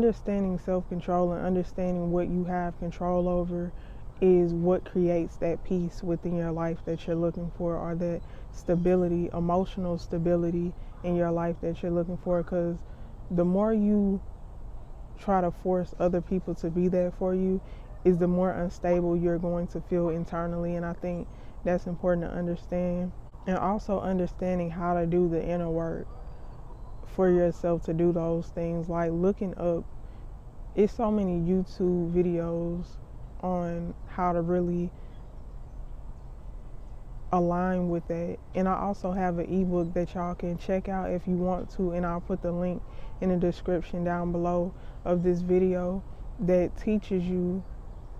understanding self-control and understanding what you have control over is what creates that peace within your life that you're looking for, or that stability, emotional stability in your life that you're looking for. Because the more you try to force other people to be there for you, is the more unstable you're going to feel internally. And I think that's important to understand. And also understanding how to do the inner work for yourself to do those things, like looking up, it's so many YouTube videos on how to really align with that. And I also have an ebook that y'all can check out if you want to, and I'll put the link in the description down below of this video, that teaches you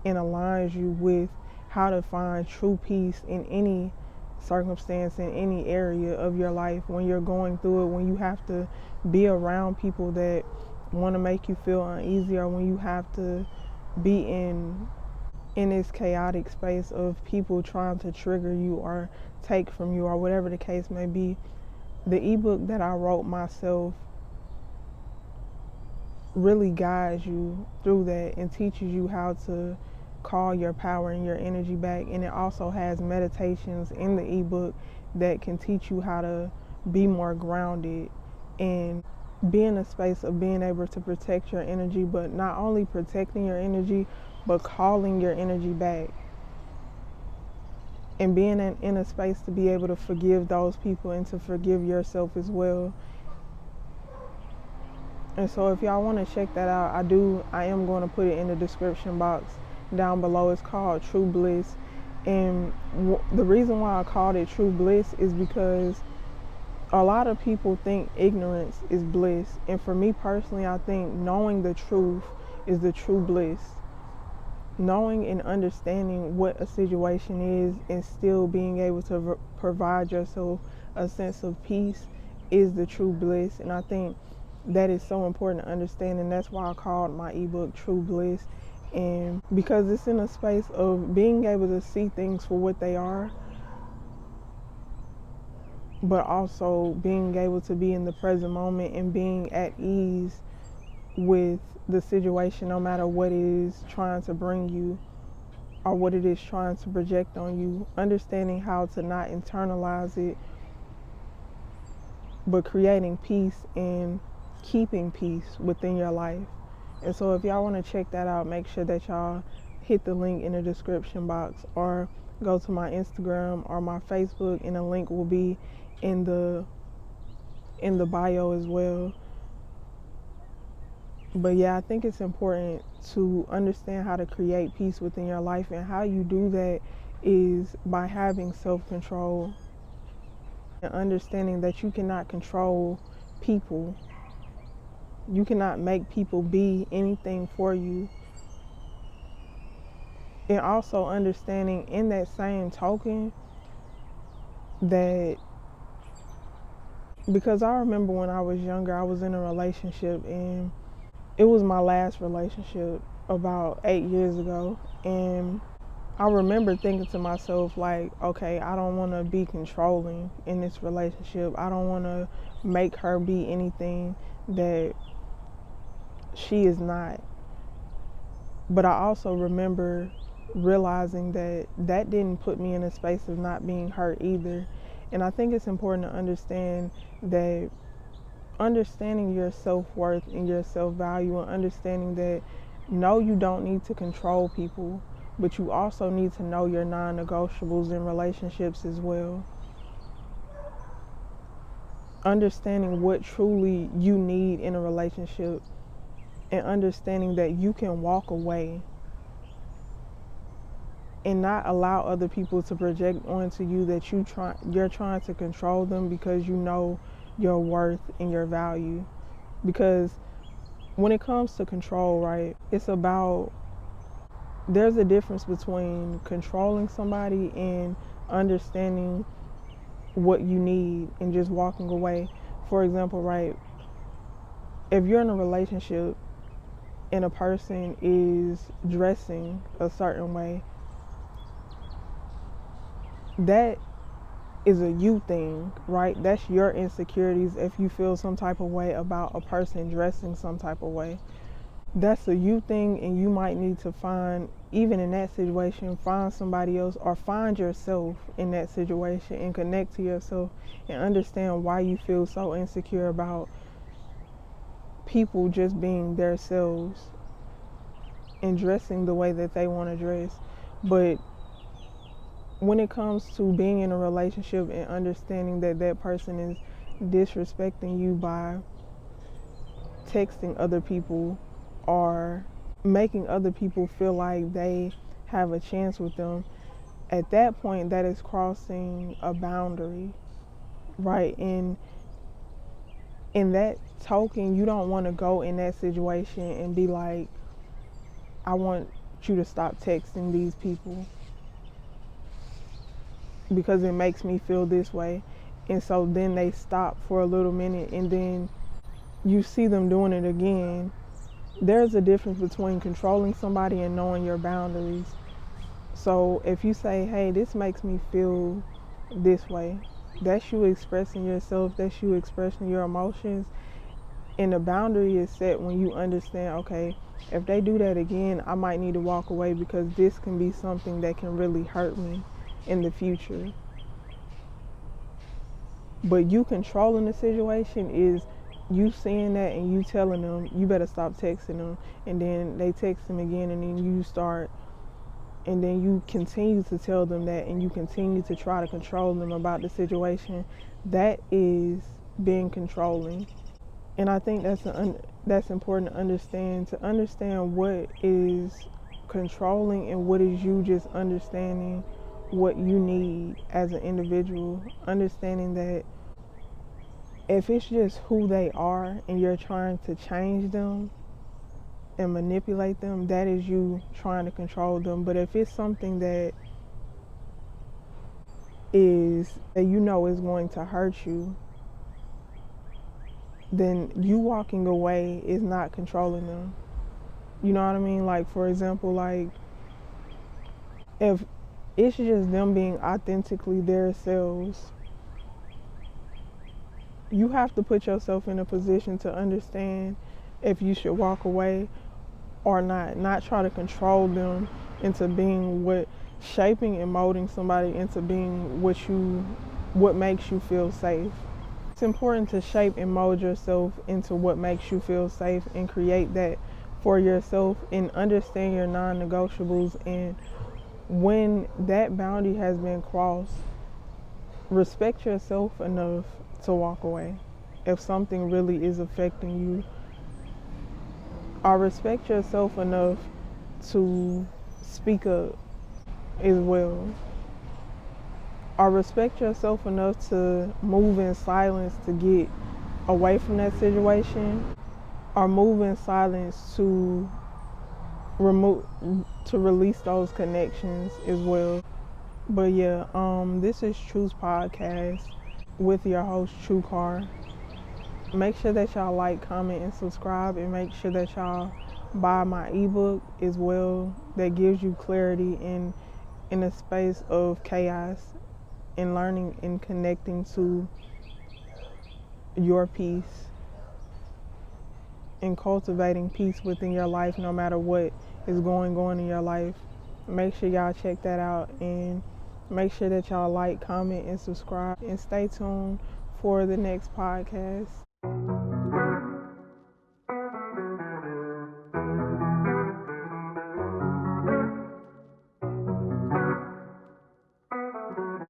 and aligns you with how to find true peace in any circumstance, in any area of your life, when you're going through it, when you have to be around people that want to make you feel uneasy, or when you have to be in this chaotic space of people trying to trigger you or take from you, or whatever the case may be. The ebook that I wrote myself really guides you through that and teaches you how to call your power and your energy back. And it also has meditations in the ebook that can teach you how to be more grounded and be in a space of being able to protect your energy, but not only protecting your energy, but calling your energy back, and being in a space to be able to forgive those people and to forgive yourself as well. And so if y'all want to check that out, I am going to put it in the description box down below. It's called True Bliss. And the reason why I called it True Bliss is because a lot of people think ignorance is bliss. And for me personally, I think knowing the truth is the true bliss. Knowing and understanding what a situation is and still being able to provide yourself a sense of peace is the true bliss. And I think that is so important to understand, and that's why I called my ebook True Bliss. And because it's in a space of being able to see things for what they are, but also being able to be in the present moment and being at ease with the situation, no matter what it is trying to bring you or what it is trying to project on you. Understanding how to not internalize it, but creating peace and keeping peace within your life. And so if y'all want to check that out, make sure that y'all hit the link in the description box, or go to my Instagram or my Facebook, and the link will be in the bio as well. But yeah, I think it's important to understand how to create peace within your life, and how you do that is by having self-control and understanding that you cannot control people. You cannot make people be anything for you. And also understanding in that same token that, because I remember when I was younger, I was in a relationship, and it was my last relationship about 8 years ago. And I remember thinking to myself, like, okay, I don't want to be controlling in this relationship. I don't want to make her be anything that she is not. But I also remember realizing that that didn't put me in a space of not being hurt either. And I think it's important to understand that understanding your self-worth and your self-value, and understanding that no, you don't need to control people, but you also need to know your non-negotiables in relationships as well. Understanding what truly you need in a relationship, and understanding that you can walk away and not allow other people to project onto you that you're trying to control them, because you know your worth and your value. Because when it comes to control, right, it's about, there's a difference between controlling somebody and understanding what you need and just walking away. For example, right, if you're in a relationship and a person is dressing a certain way, that is a you thing, right? That's your insecurities if you feel some type of way about a person dressing some type of way. that's a you thing, and you might need to find, even in that situation, find somebody else or find yourself in that situation and connect to yourself and understand why you feel so insecure about people just being themselves and dressing the way that they want to dress. But when it comes to being in a relationship and understanding that that person is disrespecting you by texting other people or making other people feel like they have a chance with them, at that point that is crossing a boundary, right? And in that token, you don't want to go in that situation and be like, I want you to stop texting these people because it makes me feel this way. And so then they stop for a little minute, and then you see them doing it again. There's a difference between controlling somebody and knowing your boundaries. So if you say, hey, this makes me feel this way, that's you expressing yourself, that's you expressing your emotions. And the boundary is set when you understand, okay, if they do that again, I might need to walk away because this can be something that can really hurt me in the future. But you controlling the situation is you seeing that and you telling them, you better stop texting them. And then they text them again, and then you start, and then you continue to tell them that, and you continue to try to control them about the situation. That is being controlling. And I think that's important to understand what is controlling and what is you just understanding what you need as an individual. Understanding that if it's just who they are and you're trying to change them and manipulate them, that is you trying to control them. But if it's something that you know is going to hurt you, then you walking away is not controlling them. You know what I mean? Like, for example, like if it's just them being authentically themselves, you have to put yourself in a position to understand if you should walk away or not try to control them into being shaping and molding somebody into being what makes you feel safe. It's important to shape and mold yourself into what makes you feel safe and create that for yourself and understand your non-negotiables. And when that boundary has been crossed, respect yourself enough to walk away. If something really is affecting you, or respect yourself enough to speak up as well. Or respect yourself enough to move in silence to get away from that situation, or move in silence to release those connections as well. But yeah, this is TRU3 Podcast with your host TRU CARR. Make sure that y'all like, comment, and subscribe, and make sure that y'all buy my ebook as well that gives you clarity in a space of chaos and learning and connecting to your peace and cultivating peace within your life no matter what is going on in your life. Make sure y'all check that out, and make sure that y'all like, comment, and subscribe, and stay tuned for the next podcast.